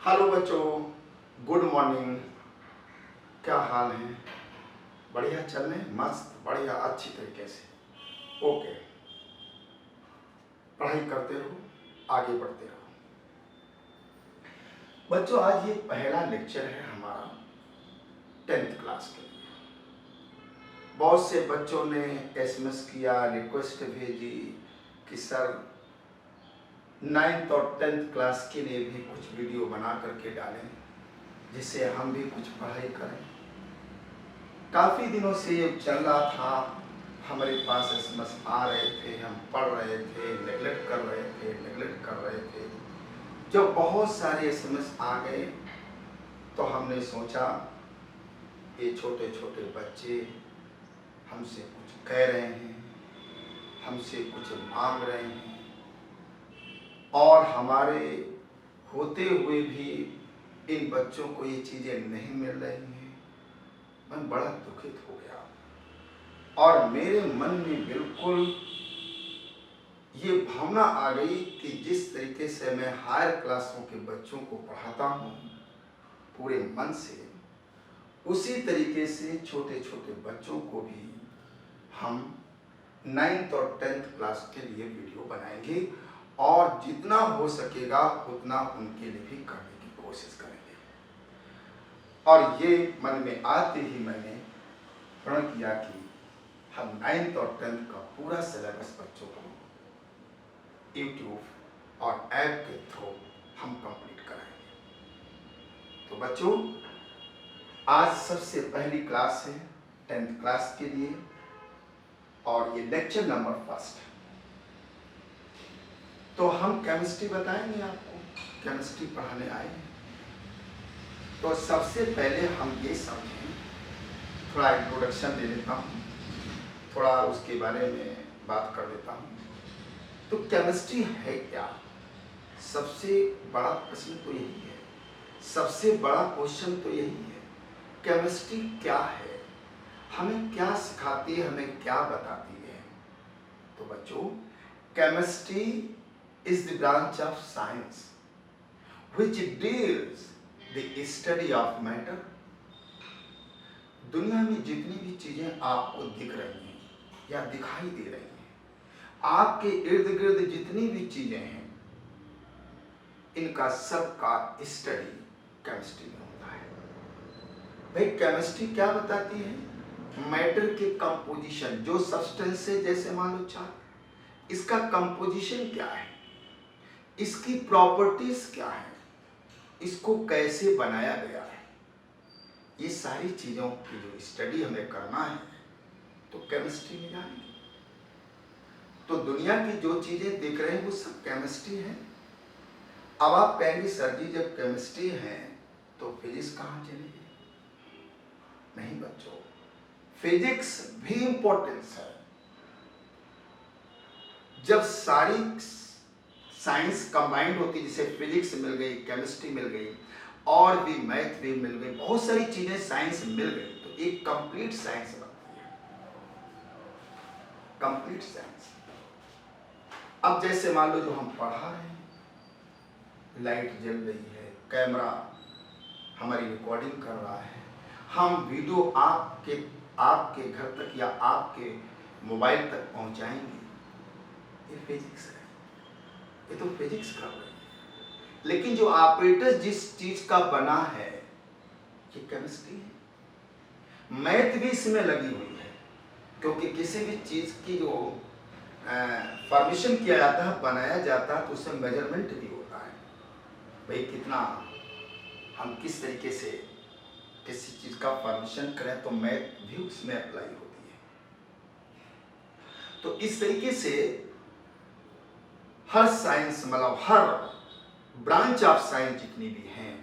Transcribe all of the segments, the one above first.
Hello बच्चों, good morning. क्या हाल है? बढ़िया चल रहे हैं? मस्त, बढ़िया, अच्छी तरीके से। ओके, पढ़ाई करते रहो, आगे बढ़ते रहो। बच्चों, आज ये पहला लेक्चर है हमारा 10th क्लास के लिए। बहुत से बच्चों ने एसएमएस किया, रिक्वेस्ट भेजी कि सर 9th और 10th क्लास के लिए भी कुछ वीडियो बना करके डालें, जिससे हम भी कुछ पढ़ाई करें। काफ़ी दिनों से ये चल रहा था, हमारे पास एसएमएस आ रहे थे, हम पढ़ रहे थे, नेगलेक्ट कर रहे थे। जब बहुत सारे एसएमएस आ गए तो हमने सोचा ये छोटे छोटे बच्चे हमसे कुछ कह रहे हैं, हमसे कुछ मांग रहे हैं, और हमारे होते हुए भी इन बच्चों को ये चीज़ें नहीं मिल रही हैं। मैं बड़ा दुखित हो गया और मेरे मन में बिल्कुल ये भावना आ गई कि जिस तरीके से मैं हायर क्लासों के बच्चों को पढ़ाता हूँ पूरे मन से, उसी तरीके से छोटे छोटे बच्चों को भी हम 9th और 10th क्लास के लिए वीडियो बनाएंगे और जितना हो सकेगा उतना उनके लिए भी करने की कोशिश करेंगे। और ये मन में आते ही मैंने प्रण किया कि हम 9th और 10th का पूरा सिलेबस बच्चों को यूट्यूब और ऐप के थ्रू हम कंप्लीट कराएंगे। तो बच्चों, आज सबसे पहली क्लास है 10th क्लास के लिए और ये लेक्चर नंबर 1 है। तो हम केमिस्ट्री बताएंगे आपको, केमिस्ट्री पढ़ाने आए हैं। तो सबसे पहले हम ये समझें, थोड़ा इंट्रोडक्शन दे देता हूँ, थोड़ा उसके बारे में बात कर देता हूँ। तो केमिस्ट्री है क्या? सबसे बड़ा प्रश्न तो यही है, सबसे बड़ा क्वेश्चन तो यही है, केमिस्ट्री क्या है, हमें क्या सिखाती है, हमें क्या बताती है। तो बच्चों, chemistry is the branch of science which deals the study of matter. दुनिया में जितनी भी चीजें आपको दिख रही हैं या दिखाई दे रही हैं, आपके इर्द गिर्द जितनी भी चीजें हैं, इनका सबका स्टडी केमिस्ट्री में होता है। भाई, केमिस्ट्री क्या बताती है? मैटर के कंपोजिशन, जो सब्सटेंस है, जैसे मान लो चार, इसका कंपोजिशन क्या है, इसकी प्रॉपर्टीज क्या है, इसको कैसे बनाया गया है, ये सारी चीजों की जो स्टडी हमें करना है तो केमिस्ट्री में जाएंगे। तो दुनिया की जो चीजें देख रहे हैं वो सब केमिस्ट्री है। अब आप कहेंगे सर जी, जब केमिस्ट्री है तो फिजिक्स कहाँ चली गई? नहीं बच्चों, फिजिक्स भी इंपॉर्टेंस है। जब सारी साइंस कंबाइंड होती, जैसे फिजिक्स मिल गई, केमिस्ट्री मिल गई, और भी मैथ भी मिल गई, बहुत सारी चीजें साइंस मिल गई, तो एक कंप्लीट साइंस बनती है, कंप्लीट साइंस। अब जैसे मान लो जो हम पढ़ा रहे हैं, लाइट जल रही है, कैमरा हमारी रिकॉर्डिंग कर रहा है, हम वीडियो आपके घर तक या आपके मोबाइल तक पहुंचाएंगे, ये फिजिक्स है, ये तो फिजिक्स कर रही है। लेकिन जो ऑपरेटर जिस चीज का बना है, ये केमिस्ट्री है। मैथ भी इसमें लगी हुई है, क्योंकि किसी भी चीज की जो फॉर्मेशन किया जाता है, बनाया जाता है, तो उसमें मेजरमेंट भी होता है। भाई कितना, हम किस तरीके से किसी चीज का फॉर्मेशन करें, तो मैथ भी उसमें अप्लाई होती है। तो इस तरीके से हर साइंस, मतलब हर ब्रांच ऑफ साइंस जितनी भी हैं,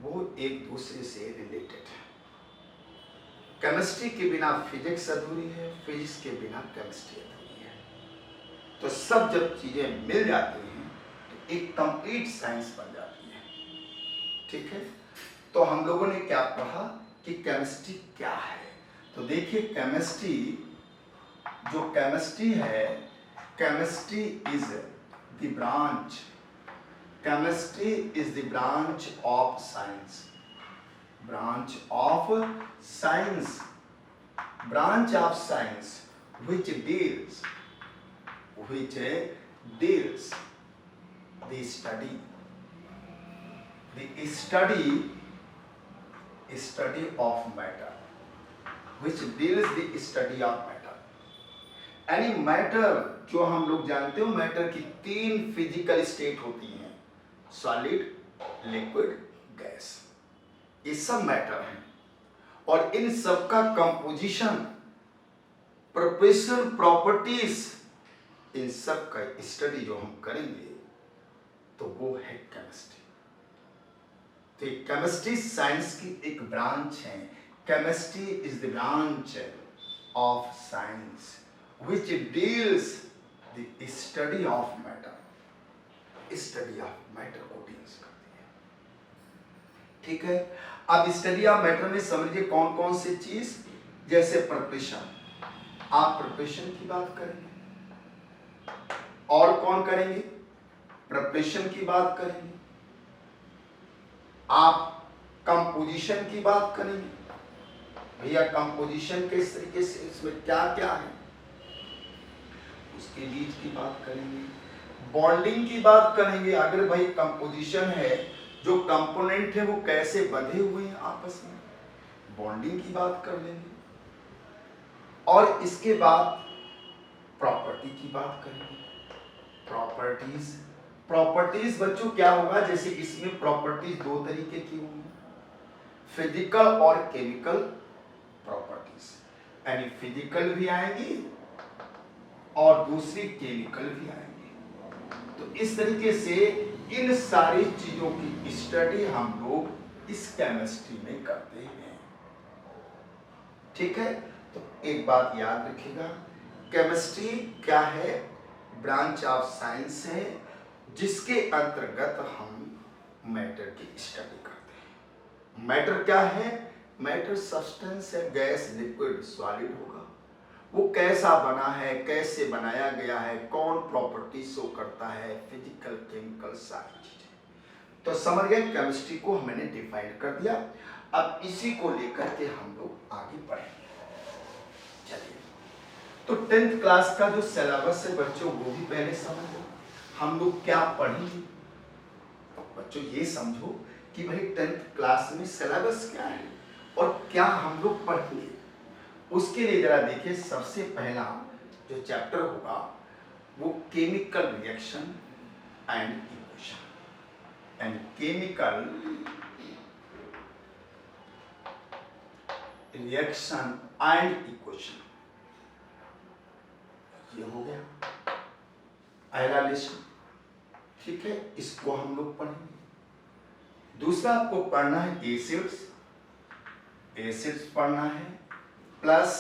वो एक दूसरे से रिलेटेड है। केमिस्ट्री के बिना फिजिक्स अधूरी है, फिजिक्स के बिना केमिस्ट्री अधूरी है। तो सब जब चीजें मिल जाती हैं तो एक कंप्लीट साइंस बन जाती है। ठीक है, तो हम लोगों ने क्या पढ़ा कि केमिस्ट्री क्या है। तो देखिए, केमिस्ट्री, जो केमिस्ट्री है, chemistry is the branch Chemistry is the branch of science. Branch of science. Branch of science which deals the study of matter, which deals the study of matter. यानी matter जो हम लोग जानते हो, matter की 3 physical state होती हैं, solid, liquid, gas. ये सब मैटर हैं और इन सब का कंपोजिशन, प्रोपेशन, प्रॉपर्टीज, इन सब का स्टडी जो हम करेंगे तो वो है केमिस्ट्री। तो केमिस्ट्री साइंस की एक ब्रांच है। Chemistry is the branch of science which deals the study of matter, study of matter को डील्स करती है। ठीक है, अब स्टडी ऑफ मैटर में समझिए कौन कौन सी चीज, जैसे प्रिपरेशन, आप प्रिपरेशन की बात करेंगे, और कौन करेंगे, प्रिपरेशन की बात करेंगे, आप कंपोजिशन की बात करेंगे, भैया कंपोजिशन किस तरीके से, इसमें क्या क्या है, उसके बीच की बात करेंगे, बॉन्डिंग की बात करेंगे, अगर भाई कंपोजिशन है, जो कंपोनेंट है वो कैसे बंधे हुए हैं आपस में, बॉन्डिंग की बात कर लेंगे, और इसके बाद प्रॉपर्टी की बात करेंगे, प्रॉपर्टीज बच्चों क्या होगा, जैसे इसमें प्रॉपर्टीज 2 तरीके की होंगी, फिजिकल और केमिकल प्रॉपर्टीज, यानी फिजिकल भी आएंगी और दूसरी केमिकल भी आएंगे। तो इस तरीके से इन सारी चीजों की स्टडी हम लोग इस केमिस्ट्री में करते हैं। ठीक है, तो एक बात याद रखिएगा, केमिस्ट्री क्या है, ब्रांच ऑफ साइंस है जिसके अंतर्गत हम मैटर की स्टडी करते हैं। मैटर क्या है, मैटर सब्सटेंस है, गैस, लिक्विड, सॉलिड होगा, वो कैसा बना है, कैसे बनाया गया है, कौन प्रॉपर्टी शो करता है, फिजिकल, केमिकल, सारी चीजें। तो समझ गए, केमिस्ट्री को हमने डिफाइन कर दिया। अब इसी को लेकर के हम लोग आगे बढ़ेंगे। चलिए, तो 10th क्लास का जो सिलेबस है बच्चों, वो भी पहले समझ लो, हम लोग क्या पढ़ेंगे। बच्चों ये समझो कि भाई 10th क्लास में सिलेबस क्या है और क्या हम लोग पढ़ेंगे। उसके लिए जरा देखिए, सबसे पहला जो चैप्टर होगा वो chemical reaction and equation, and chemical reaction and equation, ये हो गया पहला लेसन। ठीक है, इसको हम लोग पढ़ेंगे। दूसरा आपको पढ़ना है एसिड्स पढ़ना है, प्लस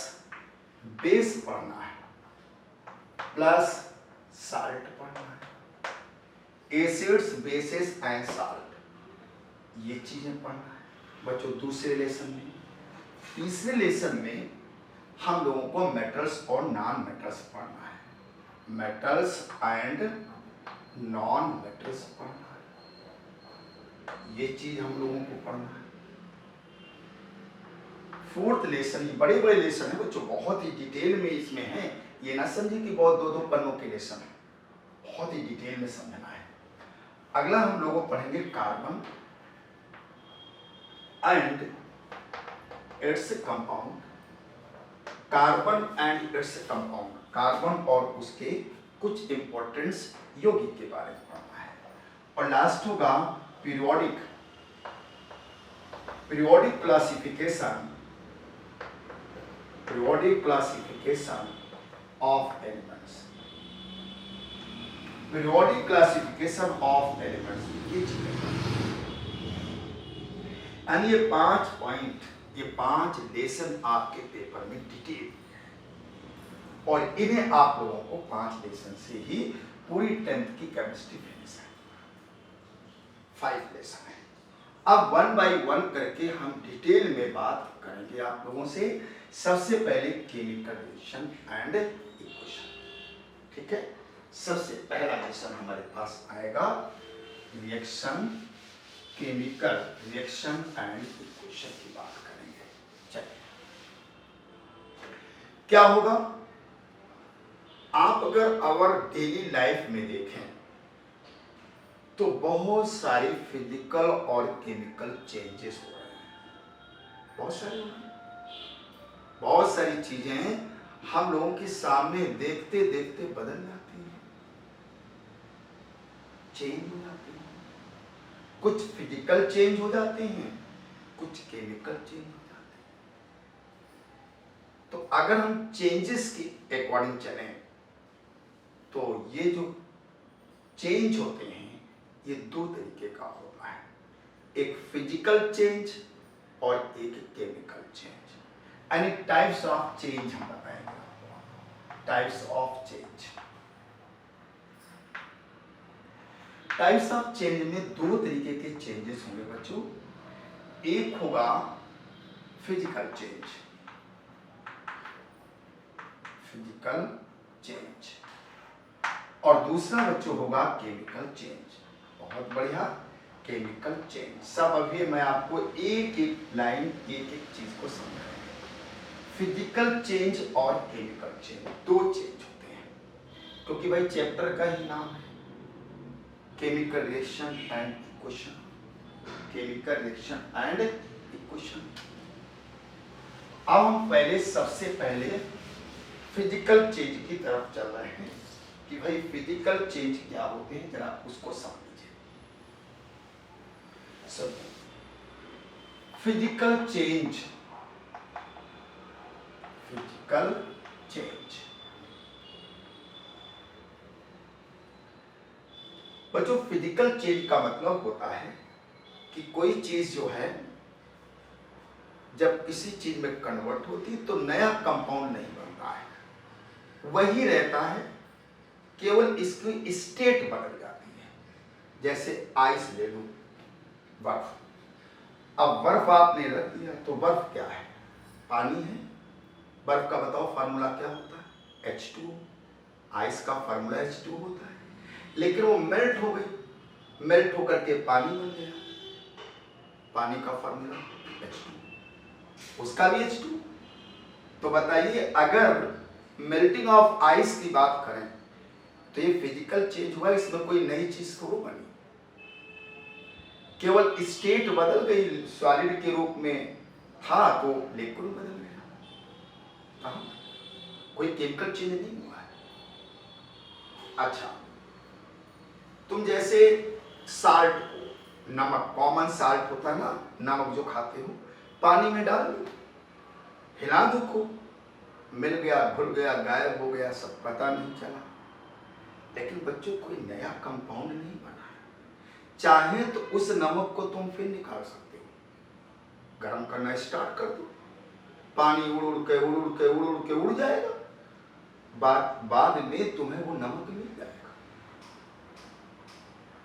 बेस पढ़ना है, प्लस साल्ट पढ़ना है। एसिड्स, बेसेस एंड साल्ट, ये चीजें पढ़ना है बच्चों दूसरे लेसन में। तीसरे लेसन में हम लोगों को मेटल्स और नॉन मेटल्स पढ़ना है, मेटल्स एंड नॉन मेटल्स पढ़ना है, ये चीज हम लोगों को पढ़ना है। फोर्थ लेसन, ये बड़े बड़े लेसन है बच्चों, बहुत ही डिटेल में इसमें है, ये ना समझे कि बहुत 2-2 पन्नों के लेसन है, बहुत ही डिटेल में समझना है। अगला हम लोग पढ़ेंगे carbon and its compound, carbon and its compound, carbon और उसके कुछ इंपॉर्टेंस यौगिक के बारे में पढ़ना है। और लास्ट होगा periodic classification of elements, periodic classification of elements, ये चीजें। यानी ये 5 पॉइंट, ये 5 लेसन आपके पेपर में डिटेल, और इन्हें आप लोगों को 5 लेसन से ही पूरी 10th की केमिस्ट्री फिनिश है। 5 लेसन है। अब 1 बाय 1 करके हम डिटेल में बात करेंगे आप लोगों से। सबसे पहले केमिकल रिएक्शन एंड इक्वेशन। ठीक है, सबसे पहला लेसन हमारे पास आएगा reaction, chemical reaction and equation की बात करेंगे। चलिए, क्या होगा, आप अगर आवर डेली लाइफ में देखें तो बहुत सारी फिजिकल और केमिकल चेंजेस हो रहे हैं, बहुत सारे हो रहे हैं। बहुत सारी चीजें हम लोगों के सामने देखते देखते बदल जाती हैं, चेंज हो जाती हैं। कुछ फिजिकल चेंज हो जाते हैं, कुछ केमिकल चेंज हो जाते हैं। तो अगर हम चेंजेस के अकॉर्डिंग चलें तो ये जो चेंज होते हैं ये दो तरीके का होता है, एक फिजिकल चेंज और एक केमिकल चेंज। यानी टाइप्स ऑफ चेंज हम बताएंगे, types of change. Types of change में दो तरीके के चेंजेस होंगे बच्चों, एक होगा फिजिकल चेंज, फिजिकल चेंज, और दूसरा बच्चों होगा केमिकल चेंज। बहुत बढ़िया, केमिकल चेंज। सब अभी मैं आपको एक एक लाइन, एक एक चीज को समझाऊंगा। फिजिकल चेंज और केमिकल चेंज दो चेंज होते हैं, क्योंकि भाई चैप्टर का ही नाम है chemical reaction and equation, chemical reaction and equation. अब हम सबसे पहले फिजिकल चेंज की तरफ चल रहे हैं कि भाई फिजिकल चेंज क्या होते हैं, जरा उसको समझिए। सब फिजिकल चेंज, फिजिकल चेंज बच्चों, फिजिकल चेंज का मतलब होता है कि कोई चीज जो है जब किसी चीज में कन्वर्ट होती है तो नया कंपाउंड नहीं बनता है, वही रहता है, केवल इसकी स्टेट बदल जाती है। जैसे आइस ले लो, बर्फ। अब बर्फ आपने रख दिया तो बर्फ क्या है, पानी है। बर्फ का बताओ फार्मूला क्या होता है, H2O। आइस का फार्मूला H2O होता है, लेकिन वो मेल्ट हो गई, मेल्ट होकर के पानी बन गया, पानी का फार्मूला H2O, उसका भी H2O। तो बताइए, अगर मेल्टिंग ऑफ आइस की बात करें तो ये फिजिकल चेंज हुआ, इसमें कोई नई चीज थोड़ी बनी, केवल स्टेट बदल गई, सॉलिड के रूप में था तो लिक्विड बदल गया, कोई केमिकल चेंज नहीं हुआ है। अच्छा, तुम जैसे साल्ट को, नमक, कॉमन साल्ट होता है ना, नमक जो खाते हो, पानी में डाल दो, हिला दो को, मिल गया, घुल गया, गायब हो गया, सब पता नहीं चला। लेकिन बच्चों कोई नया कंपाउंड नहीं बना है, चाहे तो उस नमक को तुम फिर निकाल सकते हो, गर्म करना स्टार्ट कर दो, पानी उड़ उड़ के उड़ जाएगा, बाद में तुम्हें वो नमक मिल जाएगा।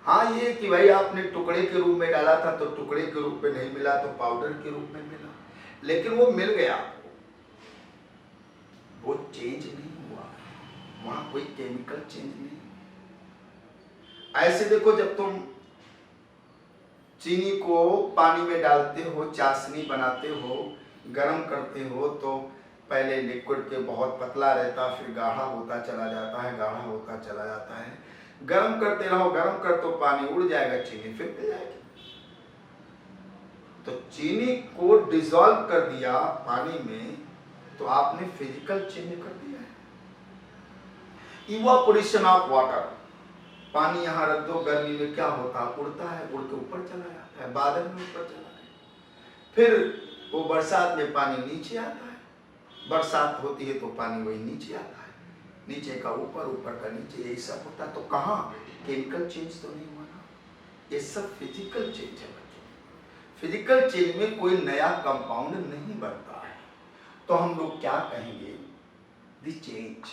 हाँ, ये कि भाई आपने टुकड़े के रूप में डाला था तो टुकड़े के रूप में नहीं मिला तो पाउडर के रूप में मिला, लेकिन वो मिल गया आपको, वो चेंज नहीं हुआ, वहां कोई केमिकल चेंज नहीं। ऐसे देखो, जब तुम चीनी को पानी में डालते हो, चाशनी बनाते हो, गर्म करते हो, तो पहले लिक्विड के बहुत पतला रहता, फिर गाढ़ा होता चला जाता है, गाढ़ा होता चला जाता है, गर्म करते रहो, गर्म कर तो पानी उड़ जाएगा, चीनी फिर मिल जाएगी। तो चीनी को डिसॉल्व कर दिया पानी में तो आपने फिजिकल चेंज कर दिया है। इवापोरेशन ऑफ वाटर, पानी यहाँ रख दो, गर्मी में क्या होता है, उड़ता है, उड़ के ऊपर चला जाता है, बादल में ऊपर चला गया, फिर वो बरसात में पानी नीचे आता है, बरसात होती है तो पानी वही नीचे आता है, नीचे का ऊपर, ऊपर का नीचे, यही सब होता है। तो कहाँ केमिकल चेंज तो नहीं हुआ ना, ये सब फिजिकल चेंज है बच्चों। फिजिकल चेंज में कोई नया कंपाउंड नहीं बनता है, तो हम लोग क्या कहेंगे, the change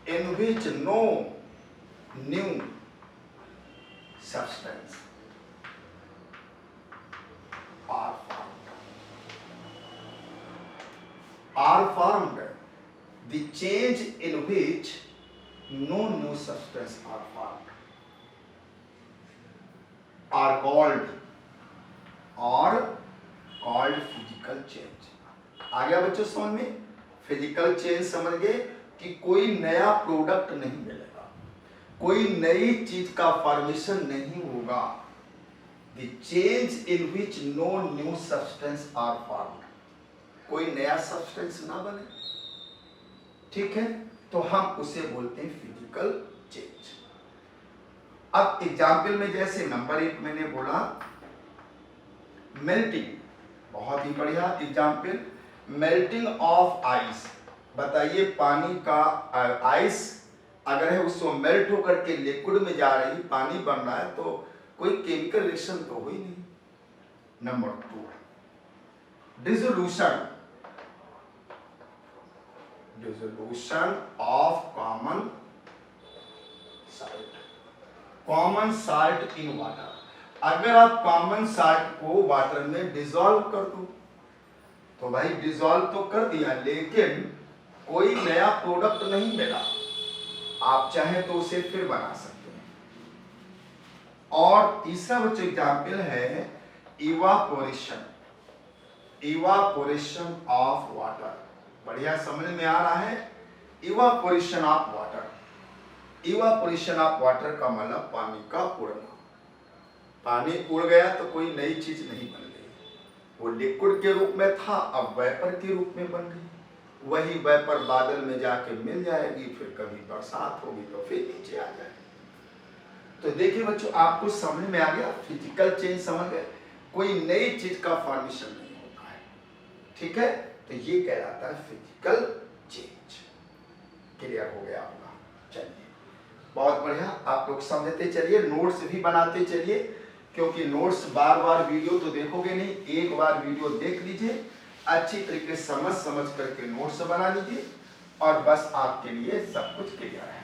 in which no new substance are formed change in which no new substance are formed are called physical change। आ गया बच्चों समझ में? फिजिकल चेंज समझ गए कि कोई नया प्रोडक्ट नहीं मिलेगा, कोई नई चीज का फॉर्मेशन नहीं होगा। The change in which no new substance are formed, कोई नया सब्सटेंस ना बने, ठीक है, तो हम उसे बोलते हैं फिजिकल चेंज। अब एग्जाम्पल में जैसे नंबर 1 मैंने बोला मेल्टिंग, बहुत ही बढ़िया एग्जाम्पल, मेल्टिंग ऑफ आइस। बताइए पानी का आइस अगर है उसको मेल्ट होकर के लिक्विड में जा रही, पानी बन रहा है, तो कोई केमिकल रिएक्शन तो हो ही नहीं। Number 2 dissolution of common salt in water. अगर आप कॉमन साल्ट को वाटर में डिसॉल्व कर दो तो भाई डिसॉल्व तो कर दिया, लेकिन कोई नया प्रोडक्ट नहीं मिला। आप चाहें तो उसे फिर बना सकते हैं। और तीसरा बच्चों एग्जाम्पल है इवापोरेशन ऑफ वाटर। बढ़िया समझ में आ रहा है? Evaporation of water, evaporation of water का मतलब पानी का उड़ना। पानी उड़ गया तो कोई नई चीज नहीं बन गई, वो लिक्विड के रूप में था, अब वेपर के रूप में बन गई। वही वेपर बादल में जाके मिल जाएगी, फिर कभी बरसात होगी तो फिर नीचे आ जाएगी। तो देखिए बच्चों, आपको समझ में आ गया? फिजिकल चेंज समझ गए, कोई नई चीज का फॉर्मेशन नहीं होता है, ठीक है, तो ये कहलाता है फिजिकल चेंज। क्लियर हो गया होगा? चलिए बहुत बढ़िया, आप लोग समझते चलिए, नोट्स भी बनाते चलिए, क्योंकि नोट्स बार बार वीडियो तो देखोगे नहीं, एक बार वीडियो देख लीजिए, अच्छी तरीके से समझ करके नोट्स बना लीजिए, और बस आपके लिए सब कुछ क्लियर है।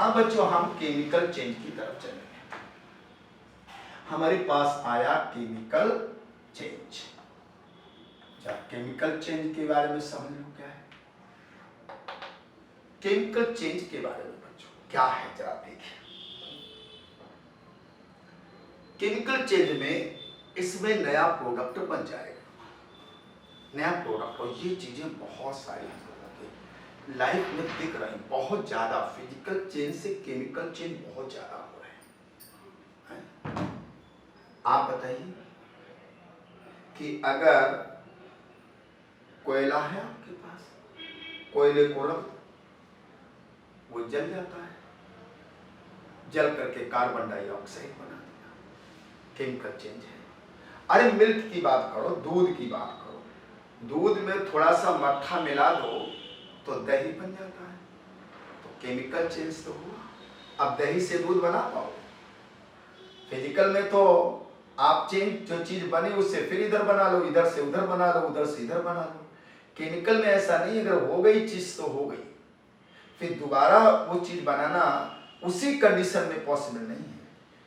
अब बच्चों हम केमिकल चेंज की तरफ चलेंगे। हमारे पास आया केमिकल चेंज। जब केमिकल चेंज के बारे में समझ लो क्या है। केमिकल चेंज के बारे में बच्चों क्या है जरा देखिए। केमिकल चेंज में इसमें नया प्रोडक्ट बन जाएगा, नया प्रोडक्ट, और ये चीजें बहुत सारी लाइफ में दिख रही, बहुत ज्यादा फिजिकल चेंज से केमिकल चेंज बहुत ज्यादा हो रहे हैं। आप बताइए कि अगर कोयला है आपके पास, कोयले को रख, वो जल जाता है, जल करके कार्बन डाइऑक्साइड बना दिया, केमिकल चेंज है। अरे मिल्क की बात करो, दूध की बात करो, दूध में थोड़ा सा मट्ठा मिला दो तो दही बन जाता है, तो केमिकल चेंज तो हुआ। अब दही से दूध बना पाओ? फिजिकल में तो आप चेंज, जो चीज बनी उससे फिर इधर बना लो, इधर से उधर बना लो, उधर से इधर बना लो। केमिकल में ऐसा नहीं, अगर हो गई चीज तो हो गई, फिर दोबारा वो चीज बनाना उसी कंडीशन में पॉसिबल नहीं है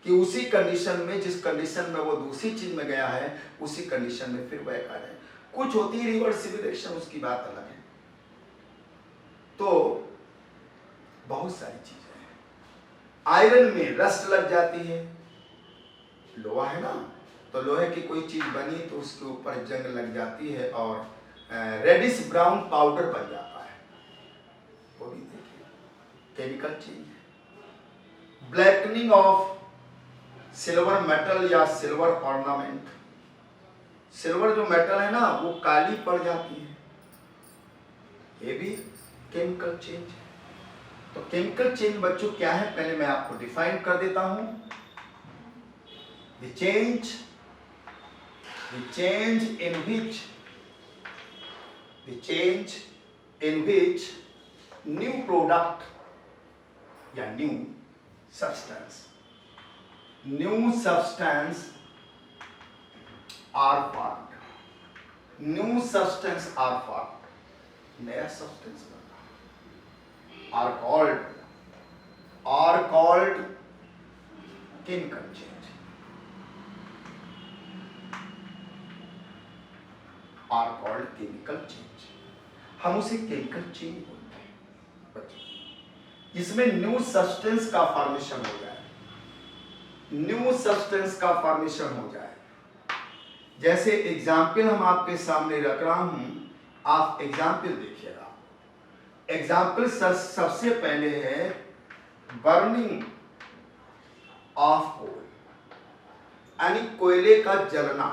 कि उसी कंडीशन में, जिस कंडीशन में वो दूसरी चीज में गया है, उसी कंडीशन में फिर बैक आ जाए। कुछ होती है रिवर्सिबल रिएक्शन, उसकी बात अलग है। तो बहुत सारी चीजें हैं। आयरन में रस्ट लग जाती है, लोहा है ना, तो लोहे की कोई चीज बनी तो उसके ऊपर जंग लग जाती है और रेडिश ब्राउन पाउडर बन जाता है, वो भी देखिए केमिकल चेंज है। ब्लैकनिंग ऑफ सिल्वर मेटल या सिल्वर ऑर्नामेंट, सिल्वर जो मेटल है ना वो काली पड़ जाती है, ये भी केमिकल चेंज है। तो केमिकल चेंज बच्चों क्या है, पहले मैं आपको डिफाइन कर देता हूं। The change in which new product या new substance are formed, new substance are formed, नया substance बनना, are called chemical change, are called chemical change। हम उसे केमिकल चेंज बोलते हैं। इसमें न्यू सब्सटेंस का फॉर्मेशन हो जाए, न्यू सब्सटेंस का फॉर्मेशन हो जाए। जैसे एग्जाम्पल हम आपके सामने रख रहा हूं, आप एग्जाम्पल देखिएगा। एग्जाम्पल सबसे पहले है बर्निंग ऑफ कोल, यानी कोयले का जलना।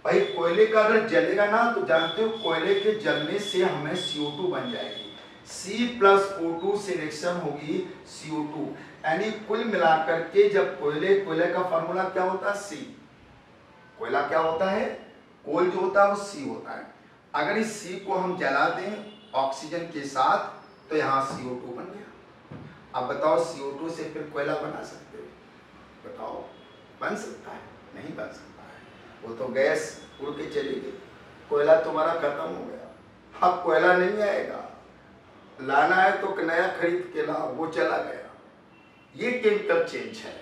भाई कोयले का अगर जलेगा ना तो जानते हो कोयले के जलने से हमें CO2 बन जाएगी, C+O2 से रिएक्शन होगी CO2, यानी कुल मिलाकर के जब कोयले का फार्मूला क्या होता है C, कोयला क्या होता है, कोल जो होता है वो C होता है। अगर इस C को हम जला दें ऑक्सीजन के साथ तो यहाँ CO2 बन गया। अब बताओ CO2 से फिर कोयला बना सकते हो? बताओ बन सकता है? नहीं बन सकता है, वो तो गैस उड़ के चली गई, कोयला तुम्हारा खत्म हो गया। अब कोयला नहीं आएगा, लाना है तो नया खरीद के लाओ, वो चला गया। ये केमिकल चेंज है।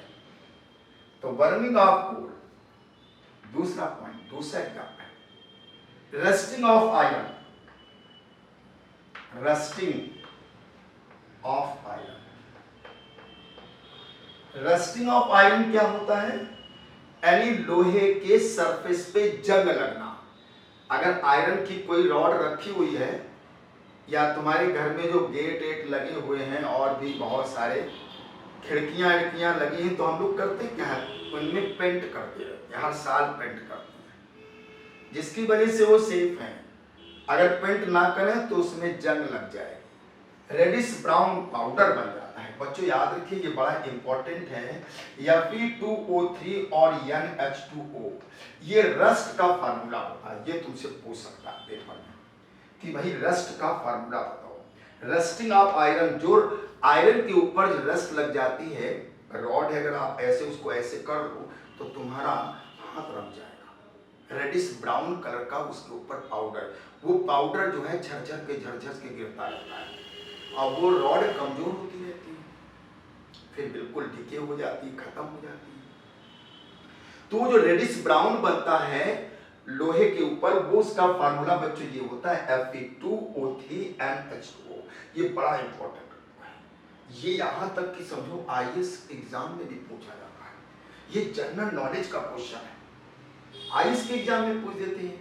तो बर्निंग ऑफ कोल, दूसरा पॉइंट, दूसरा example, rusting of iron, rusting of iron. Rusting of iron क्या होता है? यानी लोहे के सरफेस पे जंग लगना। अगर आयरन की कोई रॉड रखी हुई है या तुम्हारे घर में जो गेट एट लगे हुए हैं और भी बहुत सारे खिड़कियां लगी हैं, तो हम लोग करते क्या है, उनमें पेंट करते हैं, हर साल पेंट करते हैं, जिसकी वजह से वो सेफ हैं। अगर पेंट ना करें तो उसमें जंग लग जाएगी, रेडिश ब्राउन पाउडर बन जाता है। बच्चों याद रखिए ये बड़ा इंपॉर्टेंट है, Fe2O3 और NH2O, ये रस्ट का फार्मूला होता है। ये तुमसे पूछ सकता है पेपर में कि भाई रस्ट का फार्मूला बताओ। रस्टिंग ऑफ आयरन, जो आयरन के ऊपर जो रस्ट लग जाती है, रॉड है, अगर आप ऐसे उसको ऐसे कर दो तो तुम्हारा हाथ रम जाएगा, रेडिश ब्राउन कलर का उसके ऊपर पाउडर, वो पाउडर जो है झरझर के गिरता रहता है और वो रॉड कमजोर होती रहती है, फिर बिल्कुल डिके हो जाती है, खत्म हो जाती है। तो जो रेडिश ब्राउन बनता है लोहे के ऊपर, वो उसका फार्मूला बच्चों ये होता है Fe2O3 NH2O। ये बड़ा इंपॉर्टेंट है, ये यहां तक कि समझो IAS एग्जाम में भी पूछा जाता है, ये जनरल नॉलेज का क्वेश्चन है। IAS के एग्जाम में पूछ देते हैं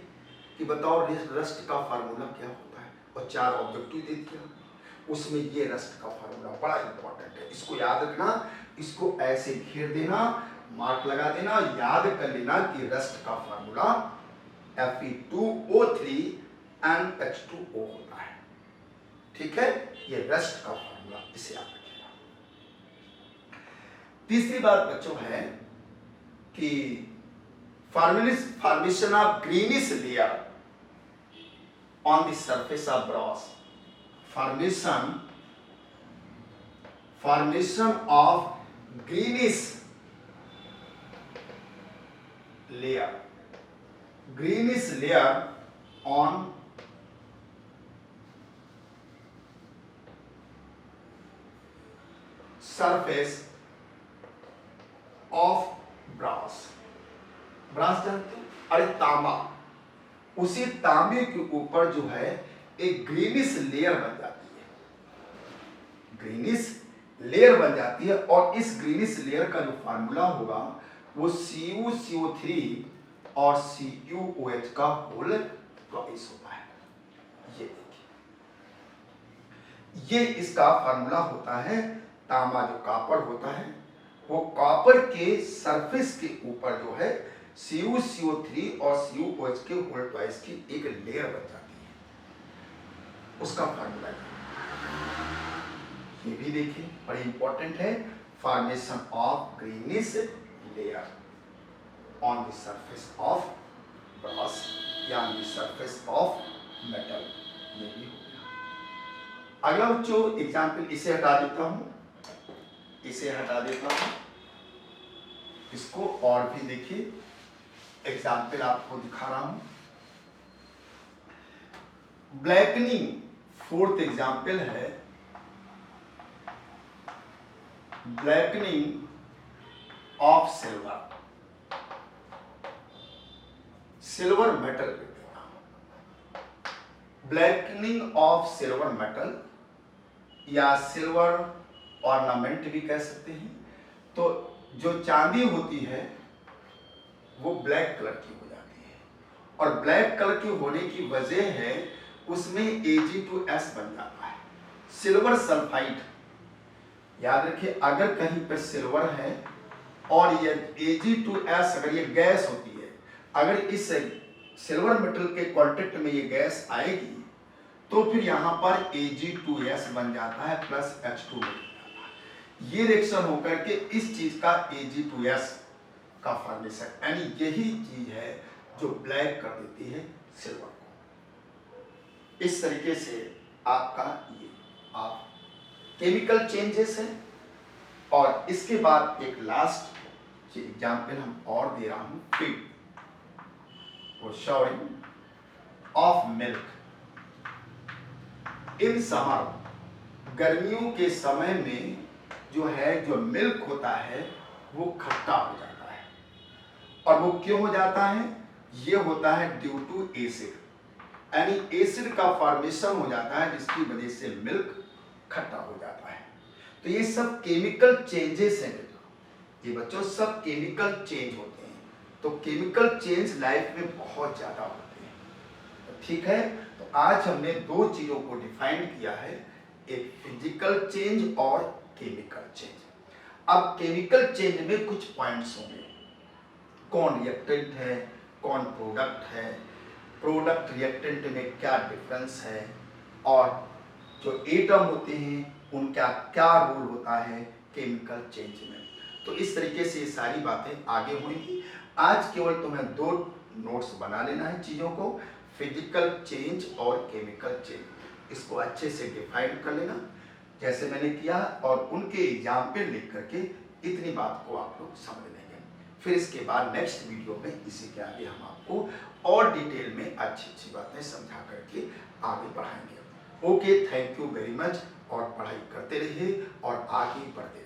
कि बताओ रस्ट का फार्मूला क्या होता है, और 4 ऑब्जेक्टिव दे दिया, उसमें ये रस्ट का फार्मूला बड़ा इंपॉर्टेंट है, इसको याद रखना, इसको ऐसे घेर देना, मार्क लगा देना, याद कर लेना कि रस्ट का फार्मूला Fe2O3 NH2O होता है। ठीक है, ये रस्ट का फार्मूला, इसे याद रखिएगा। तीसरी बात बच्चों है कि formation of greenish layer on the surface of brass, formation of greenish layer on surface of brass। Brass जानते हो? अरे तांबा, उसी तांबे के ऊपर जो है एक ग्रीनिश लेयर बन जाती है, ग्रीनिश लेयर बन जाती है, और इस ग्रीनिश लेयर का जो फार्मूला होगा वो CuCO3 और CuOH का होल ट्वाइस होता है। ये देखिए, ये इसका फार्मूला होता है। तांबा जो कॉपर होता है, वो कॉपर के सरफेस के ऊपर जो है CuCO3 और CuOH के होल ट्वाइस की एक लेयर बन जाती है, उसका फार्मूला ये भी देखिए, बड़ी इंपॉर्टेंट है। Formation of greenish layer on the surface of brass या on the surface of metal, ये भी हो गया। अगला बच्चों एग्जाम्पल, इसे हटा देता हूं, इसे हटा देता हूं, इसको और भी देखिए, एग्जाम्पल आपको दिखा रहा हूं। ब्लैकनिंग, फोर्थ एग्जाम्पल है blackening of silver, silver metal, blackening of silver metal या सिल्वर ऑर्नामेंट भी कह सकते हैं। तो जो चांदी होती है वो ब्लैक कलर की हो जाती है, और ब्लैक कलर की होने की वजह है उसमें Ag2S बन जाता है, सिल्वर सल्फाइड। याद रखिए, अगर कहीं पर सिल्वर है और ये Ag2S, अगर ये गैस होती है, अगर इस सिल्वर मेटल के कांटेक्ट में ये गैस आएगी तो फिर यहाँ पर Ag2S बन जाता है प्लस H2 बन जाता है। ये रिएक्शन होकर के इस चीज का Ag2S का फॉर्मेशन, यानी यही चीज है जो ब्लैक कर देती है सिल्वर को। इस तरीके से आपका ये आप केमिकल चेंजेस है। और इसके बाद एक लास्ट एग्जाम्पल हम और दे रहा हूं, फीड और शॉरिंग ऑफ मिल्क इन समर। गर्मियों के समय में जो है जो मिल्क होता है वो खट्टा हो जाता है। और वो क्यों हो जाता है? ये होता है ड्यू टू एसिड, यानी एसिड का फॉर्मेशन हो जाता है जिसकी वजह से मिल्क खट्टा हो जाता है। तो ये सब केमिकल चेंजेस हैं बेटा, ये बच्चों सब केमिकल चेंज होते हैं। तो केमिकल चेंज लाइफ में बहुत ज्यादा होते हैं, ठीक है। तो आज हमने दो चीजों को डिफाइन किया है, एक फिजिकल चेंज और केमिकल चेंज। अब केमिकल चेंज में कुछ पॉइंट्स होंगे, कौन रिएक्टेंट है, कौन प्रोडक्ट है, प्रोडक्ट रिएक्टेंट में क्या डिफरेंस है, और जो एटम होते हैं उनका क्या रोल होता है केमिकल चेंज में। तो इस तरीके से ये सारी बातें आगे होंगी। आज केवल तुम्हें दो नोट्स बना लेना है चीज़ों को, फिजिकल चेंज और केमिकल चेंज। इसको अच्छे से डिफाइन कर लेना जैसे मैंने किया, और उनके एग्जाम्पल लिख करके इतनी बात को आप लोग समझ लेंगे। फिर इसके बाद नेक्स्ट वीडियो में इसी के आगे हम आपको और डिटेल में अच्छी अच्छी बातें समझा करके आगे बढ़ाएंगे। Okay, thank you very much, और पढ़ाई करते रहिए और आगे बढ़ते रहिए।